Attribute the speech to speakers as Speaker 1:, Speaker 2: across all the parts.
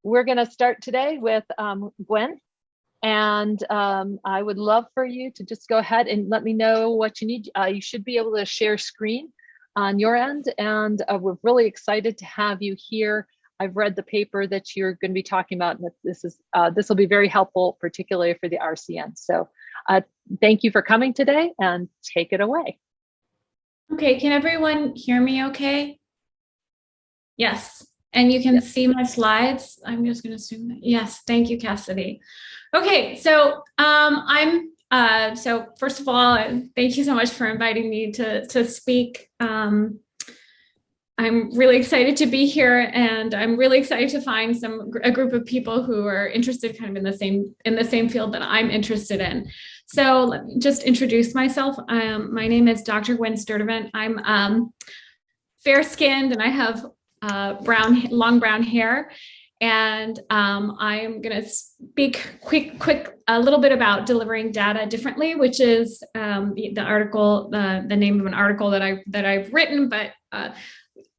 Speaker 1: We're going to start today with Gwen, and I would love for you to just go ahead and let me know what you need. You should be able to share screen on your end, and we're really excited to have you here. I've read the paper that you're going to be talking about, and this will be very helpful, particularly for the RCN. So thank you for coming today, and take it away.
Speaker 2: Okay, can everyone hear me okay? Yes. And you can see my slides. I'm just going to assume that. Yes. Thank you, Cassidy. Okay. So so first of all, thank you so much for inviting me to speak. I'm really excited to be here, and I'm really excited to find a group of people who are interested kind of in the same field that I'm interested in. So let me just introduce myself. My name is Dr. Gwen Sturdivant. I'm fair-skinned, and I have long brown hair, and I am going to speak quick a little bit about delivering data differently, which is the article, the name of an article that I've written, but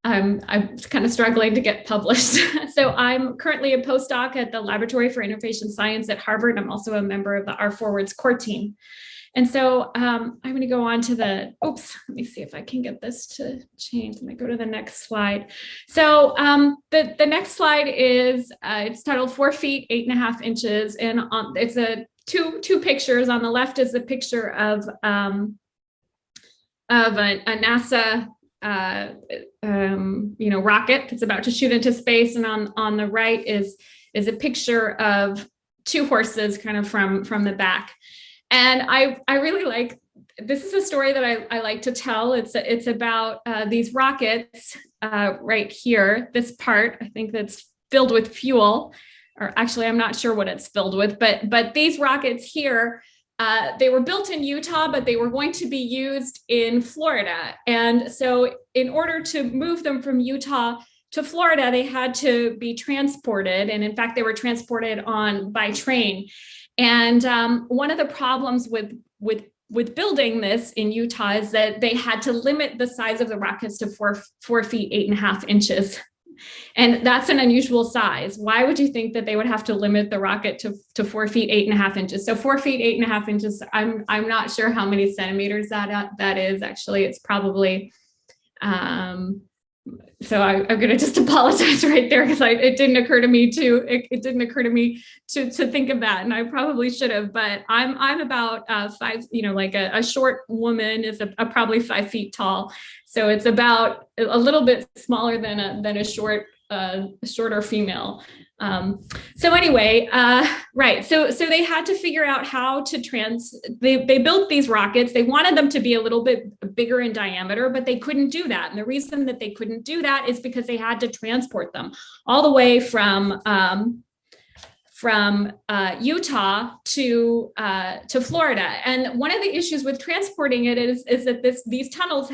Speaker 2: I'm kind of struggling to get published. So I'm currently a postdoc at the Laboratory for Information Science at Harvard. I'm also a member of the R-Forwards core team. And so I'm going to go on to let me see if I can get this to change. Let me go to the next slide. So the next slide is, it's titled 4 feet, 8.5 inches. And it's two pictures. On the left is a picture of a NASA rocket that's about to shoot into space. And on the right is a picture of two horses kind of from the back. And I really like, this is a story that I like to tell. It's about these rockets right here, this part, I think that's filled with fuel, or actually, I'm not sure what it's filled with, but these rockets here, they were built in Utah, but they were going to be used in Florida. And so in order to move them from Utah to Florida, they had to be transported. And in fact, they were transported by train. And one of the problems with building this in Utah is that they had to limit the size of the rockets to 4 feet, 8.5 inches. And that's an unusual size. Why would you think that they would have to limit the rocket to 4 feet, 8.5 inches? So 4 feet, 8.5 inches, I'm not sure how many centimeters that is. Actually, it's probably, so I'm going to just apologize right there, because it didn't occur to me to think of that, and I probably should have. But I'm about 5. Like a short woman is probably 5 feet tall, so it's about a little bit smaller than a shorter female. So anyway, right. So they had to figure out how to they built these rockets. They wanted them to be a little bit bigger in diameter, but they couldn't do that. And the reason that they couldn't do that is because they had to transport them all the way from Utah to Florida. And one of the issues with transporting it is that these tunnels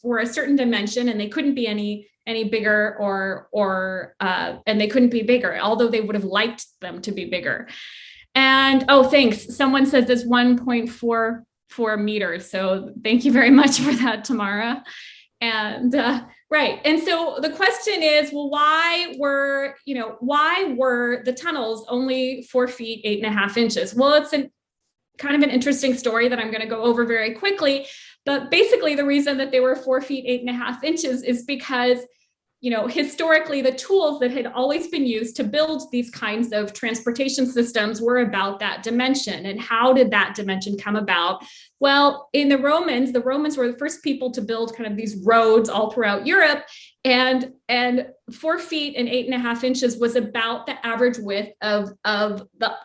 Speaker 2: were a certain dimension, and they couldn't be any bigger, and they couldn't be bigger, although they would have liked them to be bigger. And thanks. Someone says it's 1.44 meters. So thank you very much for that, Tamara. And right. And so the question is, well, why were the tunnels only 4 feet, 8.5 inches? Well, it's kind of an interesting story that I'm going to go over very quickly. But basically, the reason that they were 4 feet, 8.5 inches is because, historically, the tools that had always been used to build these kinds of transportation systems were about that dimension. And how did that dimension come about? Well, in the Romans were the first people to build kind of these roads all throughout Europe. And 4 feet and 8.5 inches was about the average width of the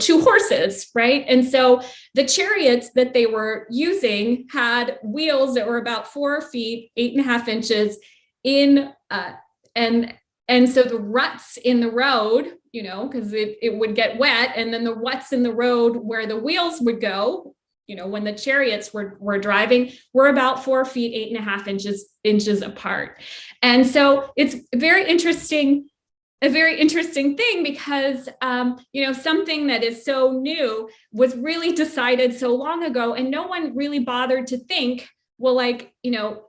Speaker 2: two horses, right? And so the chariots that they were using had wheels that were about 4 feet, 8.5 inches in, and so the ruts in the road, because it would get wet, and then the ruts in the road where the wheels would go, when the chariots were driving, were about 4 feet, 8.5 inches apart. And so it's a very interesting thing, because, something that is so new was really decided so long ago, and no one really bothered to think, well, like,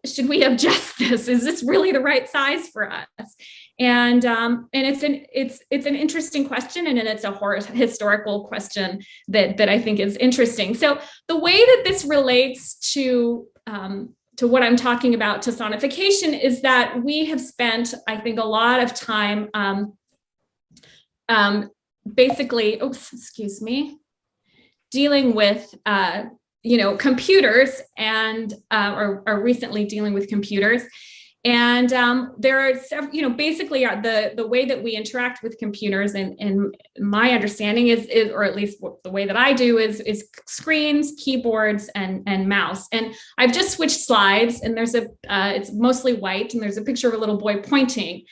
Speaker 2: should we adjust this? Is this really the right size for us? And it's an interesting question, and it's a historical question that I think is interesting. So the way that this relates to what I'm talking about, to sonification, is that we have spent, I think, a lot of time basically, excuse me, dealing with computers, and or recently dealing with computers. And there are several, basically the way that we interact with computers, and my understanding is, or at least the way that I do, is screens, keyboards, and mouse. And I've just switched slides, and there's it's mostly white, and there's a picture of a little boy pointing.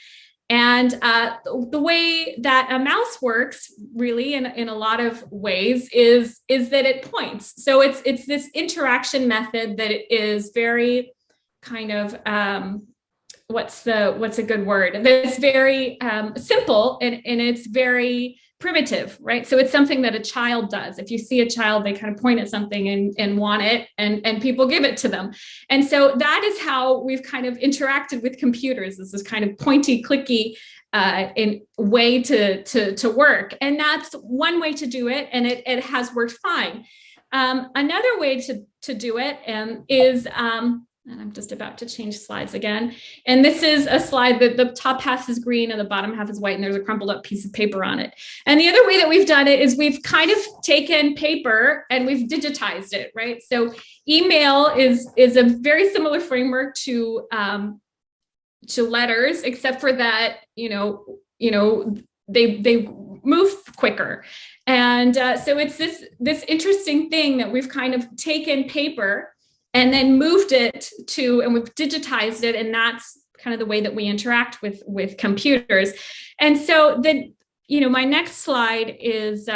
Speaker 2: And the way that a mouse works, really, in a lot of ways, is that it points. So it's this interaction method that is very kind of what's a good word? That's very simple, and it's very primitive, right? So it's something that a child does. If you see a child, they kind of point at something and want it, and people give it to them. And so that is how we've kind of interacted with computers. This is kind of pointy, clicky in way to work. And that's one way to do it, and it has worked fine. Another way to do it is and I'm just about to change slides again. And this is a slide that the top half is green and the bottom half is white, and there's a crumpled up piece of paper on it. And the other way that we've done it is we've kind of taken paper and we've digitized it, right? So email is a very similar framework to letters, except for that, they move quicker. And so it's this interesting thing that we've kind of taken paper and then moved it and we've digitized it. And that's kind of the way that we interact with computers. And so then, my next slide is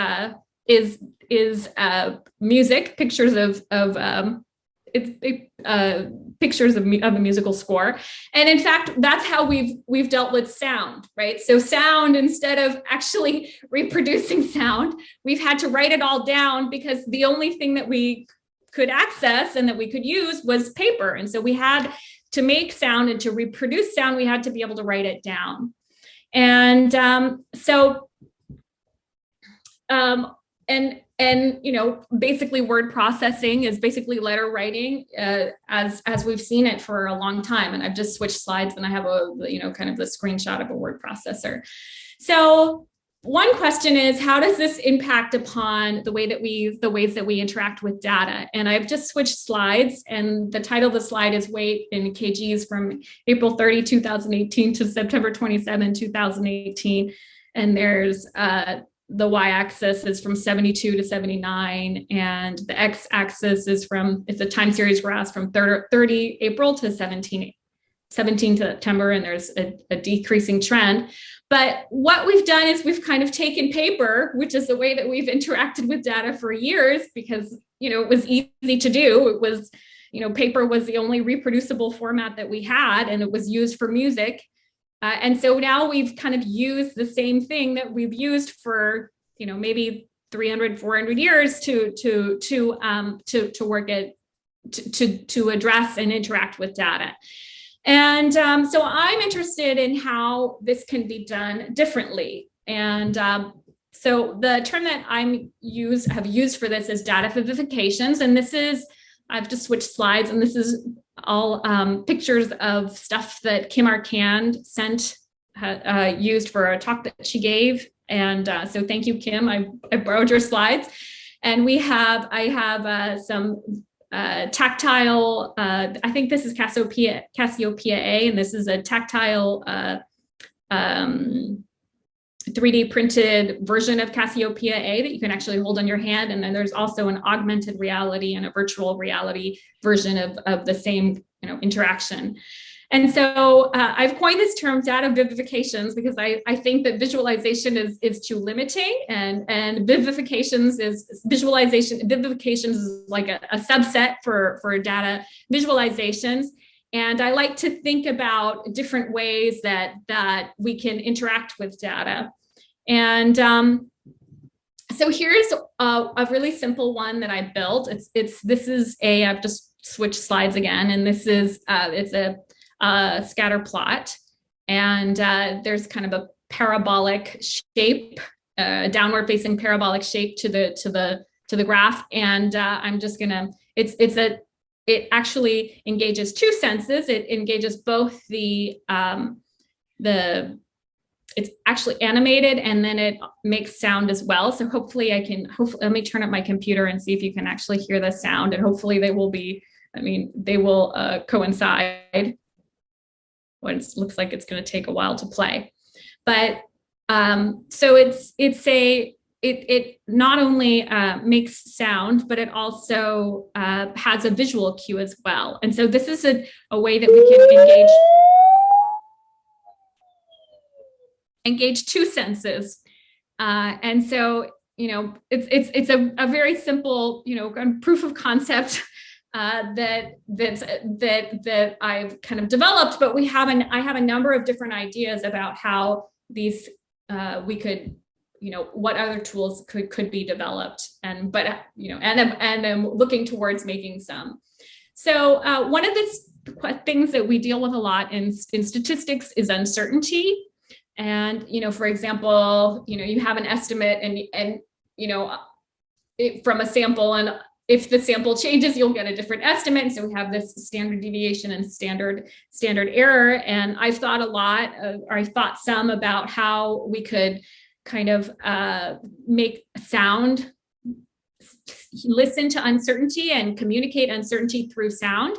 Speaker 2: music, pictures of pictures of a musical score. And in fact, that's how we've dealt with sound, right? So sound, instead of actually reproducing sound, we've had to write it all down, because the only thing that we could access and that we could use was paper. And so we had to make sound, and to reproduce sound, we had to be able to write it down. And basically word processing is basically letter writing as we've seen it for a long time. And I've just switched slides, and I have kind of the screenshot of a word processor. So one question is, how does this impact upon the ways that we interact with data? And I've just switched slides, and the title of the slide is weight in kgs from April 30, 2018 to September 27, 2018. And there's the y-axis is from 72 to 79, and the x-axis is it's a time series graph from 30 April to 17 September, and there's a decreasing trend. But what we've done is we've kind of taken paper, which is the way that we've interacted with data for years, because, it was easy to do. It was, paper was the only reproducible format that we had, and it was used for music. And so now we've kind of used the same thing that we've used for, maybe 300, 400 years to work it, to address and interact with data. And so I'm interested in how this can be done differently. And so the term that have used for this is data vivifications. And I've just switched slides, and this is all pictures of stuff that Kim Arcand used for a talk that she gave. And so thank you, Kim. I borrowed your slides. And I have some tactile, I think this is Cassiopeia A, and this is a tactile 3D printed version of Cassiopeia A that you can actually hold on your hand. And then there's also an augmented reality and a virtual reality version of the same interaction. And so I've coined this term data vivifications, because I think that visualization is too limiting, and vivifications is like a subset for data visualizations. And I like to think about different ways that we can interact with data. And so here's a really simple one that I built. I've just switch slides again. And this is, it's a scatter plot. And there's kind of a parabolic shape, downward facing parabolic shape to the graph. And I'm just gonna, it actually engages two senses. It engages both it's actually animated, and then it makes sound as well. So hopefully let me turn up my computer and see if you can actually hear the sound, and hopefully they will coincide. Well, it looks like it's going to take a while to play, but so it not only makes sound, but it also has a visual cue as well. And so this is a way that we can engage two senses. And so, it's a very simple, proof of concept that I've kind of developed, but I have a number of different ideas about how these we could, what other tools could be developed, and I'm looking towards making some. So one of the things that we deal with a lot in statistics is uncertainty. And, for example, you have an estimate and from a sample, and if the sample changes, you'll get a different estimate. And so we have this standard deviation and standard error. And I've thought I thought some about how we could kind of make sound, listen to uncertainty and communicate uncertainty through sound.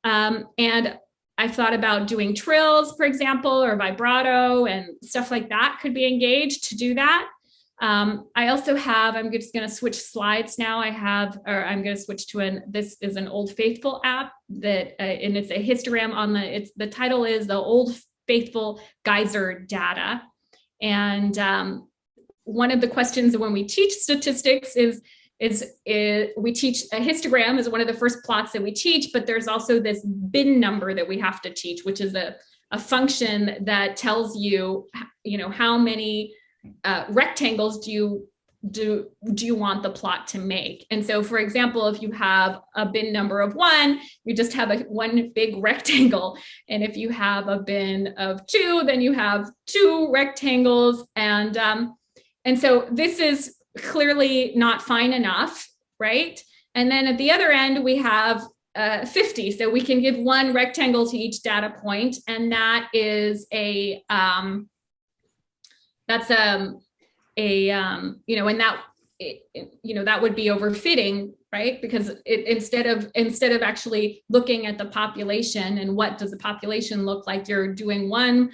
Speaker 2: And I've thought about doing trills, for example, or vibrato and stuff like that could be engaged to do that. I also have, I'm just going to switch slides now. I'm going to switch to this is an Old Faithful app that, and it's a histogram on the title is the Old Faithful Geyser Data. And one of the questions when we teach statistics is we teach a histogram is one of the first plots that we teach, but there's also this bin number that we have to teach, which is a function that tells you, how many rectangles do you want the plot to make. And so, for example, if you have a bin number of 1, you just have one big rectangle. And if you have a bin of 2, then you have 2 rectangles. And so this is clearly not fine enough, right? And then at the other end, we have 50. So we can give 1 rectangle to each data point. And that is and that would be overfitting, right? Because instead of actually looking at the population and what does the population look like, you're doing one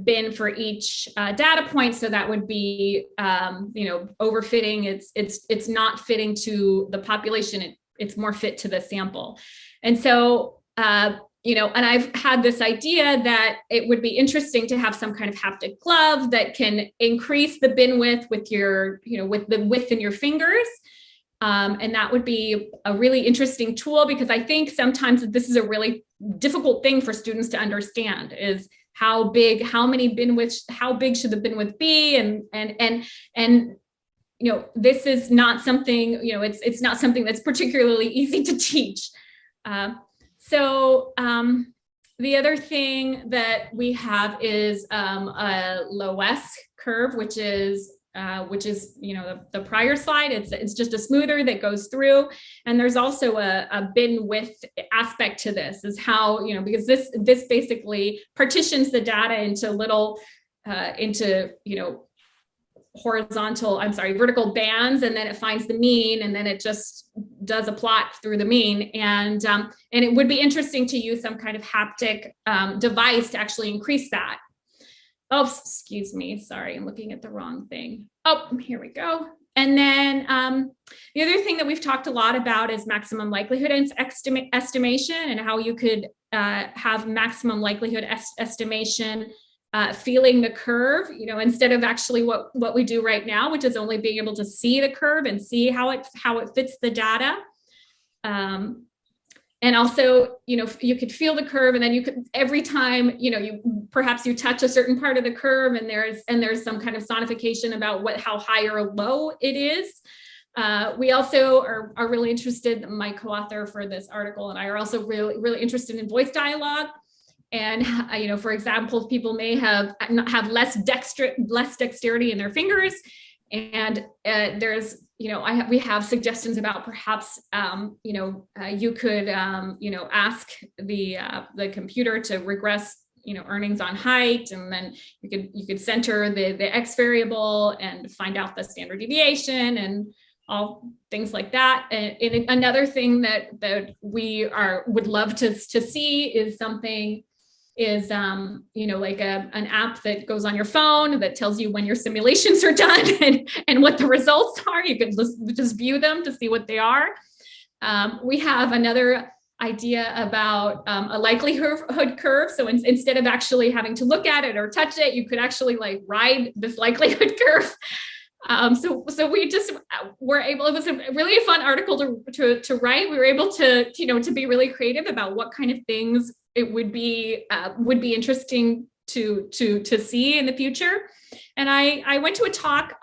Speaker 2: bin for each data point. So that would be, overfitting. It's not fitting to the population. It's more fit to the sample. And so, and I've had this idea that it would be interesting to have some kind of haptic glove that can increase the bin width with with the width in your fingers. And that would be a really interesting tool, because I think sometimes this is a really difficult thing for students to understand is how big should the bin width be? And this is not something, it's not something that's particularly easy to teach. So the other thing that we have is a Loess curve, which is the prior slide. It's just a smoother that goes through, and there's also a bin width aspect to this. Is how because this basically partitions the data into little vertical bands, and then it finds the mean, and then it just does a plot through the mean. And it would be interesting to use some kind of haptic device to actually increase that. Oh, excuse me. Sorry, I'm looking at the wrong thing. Oh, here we go. And then the other thing that we've talked a lot about is maximum likelihood estimation, and how you could have maximum likelihood estimation feeling the curve, instead of actually what we do right now, which is only being able to see the curve and see how it fits the data. And also, you could feel the curve, and then you could, every time, perhaps you touch a certain part of the curve, and there's some kind of sonification about how high or low it is. We also are really interested, my co-author for this article and I are also really interested in voice dialogue. And, for example, people may have less dexterity in their fingers. And there's, we have suggestions about perhaps, you could, ask the computer to regress, earnings on height, and then you could center the X variable and find out the standard deviation and all things like that. And another thing that we would love to see is something like an app that goes on your phone that tells you when your simulations are done and what the results are. You can just view them to see what they are. We have another idea about a likelihood curve. So instead of actually having to look at it or touch it, you could actually like ride this likelihood curve. So we just were able, it was a really fun article to write. We were able to be really creative about what kind of things it would be interesting to see in the future. And I went to a talk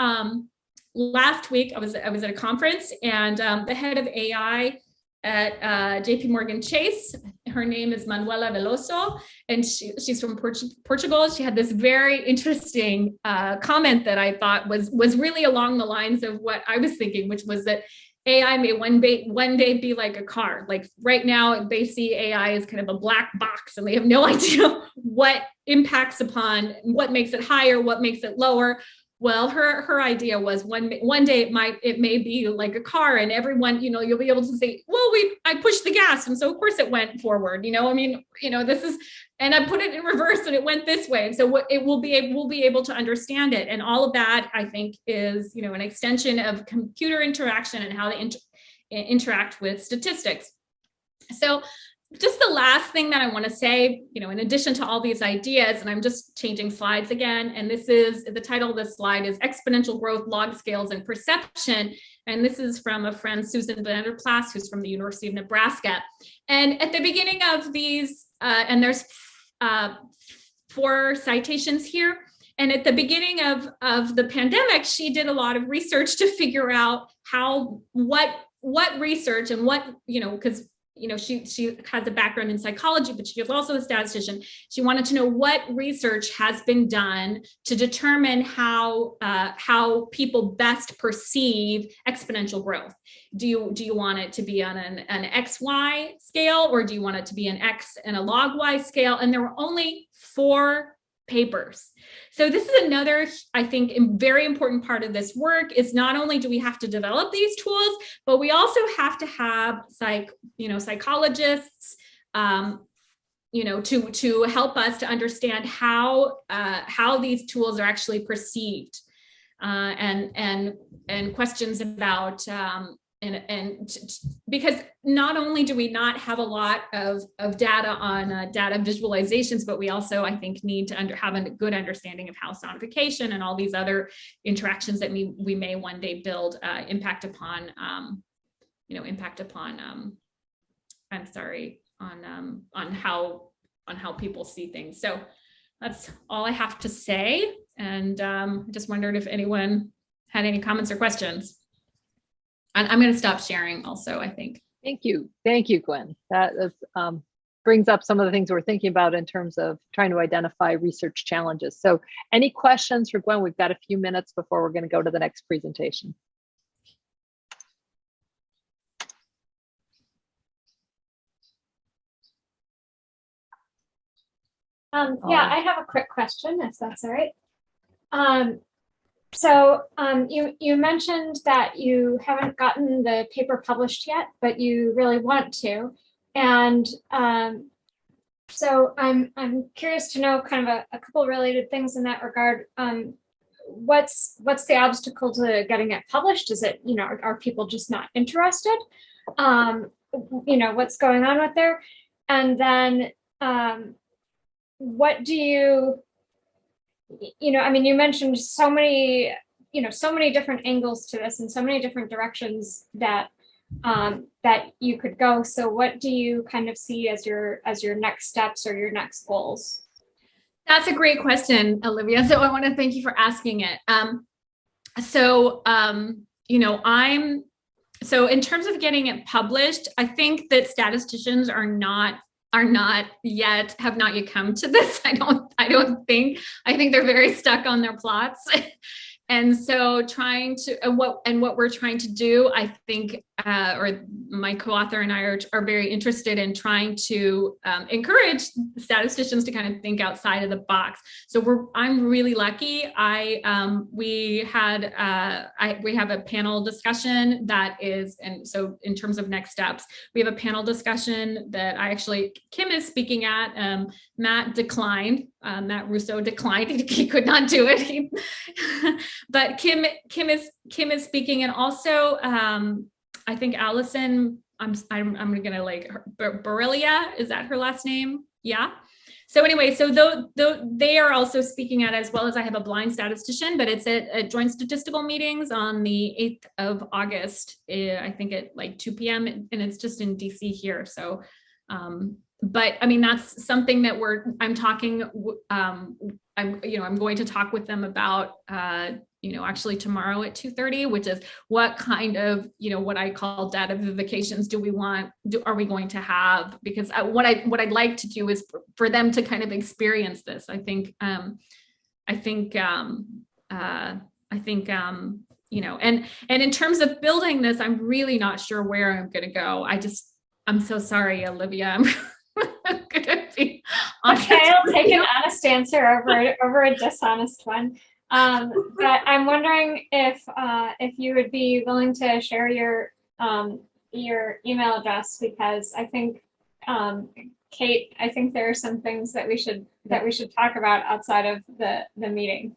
Speaker 2: last week. I was at a conference, and the head of AI at JP Morgan Chase, her name is Manuela Veloso, and she's from Portugal. She had this very interesting comment that I thought was really along the lines of what I was thinking, which was that AI may one day be like a car. Like right now, they see AI as kind of a black box, and they have no idea what impacts upon, what makes it higher, what makes it lower. Well, her idea was one day it may be like a car, and everyone, you'll be able to say, well, I pushed the gas, and so of course it went forward. This is, and I put it in reverse, and it went this way. And so we'll be able to understand it, and all of that I think is an extension of computer interaction and how they interact with statistics. So just the last thing that I want to say, in addition to all these ideas, and I'm just changing slides again, and this is the title of this slide is Exponential Growth, Log Scales, and Perception. And this is from a friend, Susan Vanderplas, who's from the University of Nebraska. And at the beginning of these, and there's 4 citations here. And at the beginning of the pandemic, she did a lot of research to figure out what research and what, because she has a background in psychology, but she is also a statistician. She wanted to know what research has been done to determine how people best perceive exponential growth. Do you want it to be on an XY scale, or do you want it to be an X and a log Y scale? And there were only 4 papers. So this is another, I think, very important part of this work is not only do we have to develop these tools, but we also have to have psychologists, to help us to understand how these tools are actually perceived, and questions about because not only do we not have a lot of data on data visualizations, but we also, I think, need to have a good understanding of how sonification and all these other interactions that we may one day build impact upon how people see things. So that's all I have to say. And just wondered if anyone had any comments or questions. I'm going to stop sharing also, I think.
Speaker 1: Thank you, Gwen. That is, brings up some of the things we're thinking about in terms of trying to identify research challenges. So any questions for Gwen? We've got a few minutes before we're going to go to the next presentation.
Speaker 3: Yeah, I have a quick question, if that's all right. So you mentioned that you haven't gotten the paper published yet, but you really want to. And so I'm curious to know kind of a couple related things in that regard. What's the obstacle to getting it published? Is it, are people just not interested? What's going on with there? And then what do you you mentioned so many different angles to this and so many different directions that you could go. So what do you kind of see as your next steps or your next goals?
Speaker 2: That's a great question, Olivia. So I want to thank you for asking it. so in terms of getting it published, I think that statisticians have not yet come to this. I think they're very stuck on their plots. And so what we're trying to do, I think, or my co-author and I are very interested in trying to encourage statisticians to kind of think outside of the box. So I'm really lucky. We have a panel discussion that is, and so in terms of next steps, we have a panel discussion that Kim is speaking at. Matt declined. Matt Russo declined. He could not do it. But Kim is speaking, and also I think Allison. I'm gonna like Borrelia. Is that her last name? Yeah. So anyway, so they are also speaking at, as well as I have a blind statistician, but it's at joint statistical meetings on the 8th of August. I think at like 2 p.m. and it's just in DC here. So. But I mean, that's something that I'm going to talk with them about, actually tomorrow at 2:30, which is what kind of, what I call data vivifications are we going to have? Because what I'd like to do is for them to kind of experience this. I think, and in terms of building this, I'm really not sure where I'm going to go. I'm so sorry, Olivia. I'm gonna be honest.
Speaker 3: Okay, I'll take an honest answer over a dishonest one. But I'm wondering if you would be willing to share your email address, because I think Kate, I think there are some things that we should talk about outside of the meeting.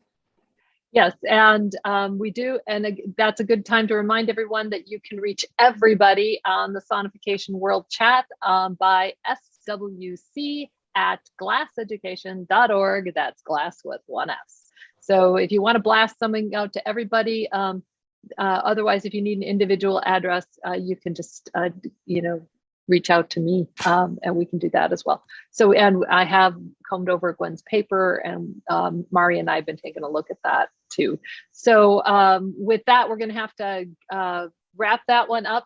Speaker 1: Yes, and we do, and that's a good time to remind everyone that you can reach everybody on the Sonification World Chat by swc@glasseducation.org. That's glass with one S. So if you want to blast something out to everybody, otherwise, if you need an individual address, you can just, reach out to me, and we can do that as well. So, and I have combed over Gwen's paper, and Mari and I have been taking a look at that too. So with that, we're going to have to wrap that one up.